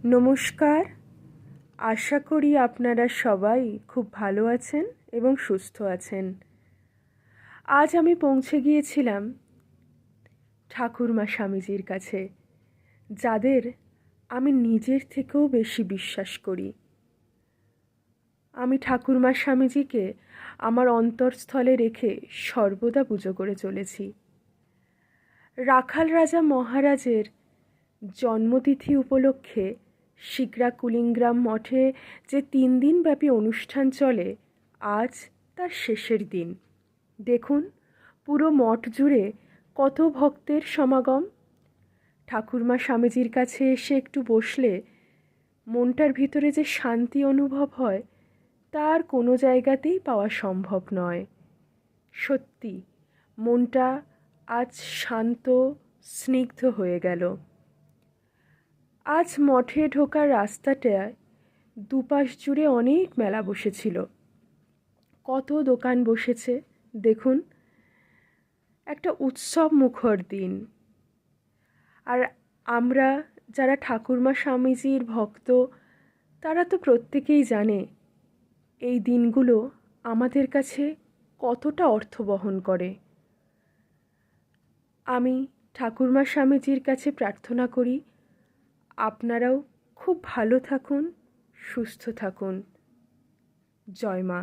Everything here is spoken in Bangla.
নমস্কার। আশা করি আপনারা সবাই খুব ভালো আছেন এবং সুস্থ আছেন। আজ আমি পৌঁছে গিয়েছিলাম ঠাকুরমা স্বামীজির কাছে, যাদের আমি নিজের থেকেও বেশি বিশ্বাস করি। আমি ঠাকুরমা স্বামীজিকে আমার অন্তরস্থলে রেখে সর্বদা পুজো করে চলেছি। রাখাল রাজা মহারাজের জন্মতিথি উপলক্ষে শিগরা কুলিংগ্রাম মঠে যে 3 দিনব্যাপী অনুষ্ঠান চলে, আজ তার শেষের দিন। দেখুন, পুরো মঠ জুড়ে কত ভক্তের সমাগম। ঠাকুরমা স্বামীজির কাছে এসে একটু বসলে মনটার ভিতরে যে শান্তি অনুভব হয়, তার কোনো জায়গাতেই পাওয়া সম্ভব নয়। সত্যি মনটা আজ শান্ত, স্নিগ্ধ হয়ে গেল। আজ মঠে ঢোকার রাস্তাটায় দুপাশ জুড়ে অনেক মেলা বসেছিল। কত দোকান বসেছে দেখুন, একটা উৎসব মুখর দিন। আর আমরা যারা ঠাকুরমা স্বামীজির ভক্ত, তারা তো প্রত্যেকেই জানে এই দিনগুলো আমাদের কাছে কতটা অর্থ বহন করে। আমি ঠাকুরমা স্বামীজির কাছে প্রার্থনা করি আপনারাও খুব ভালো থাকুন, সুস্থ থাকুন। জয় মা।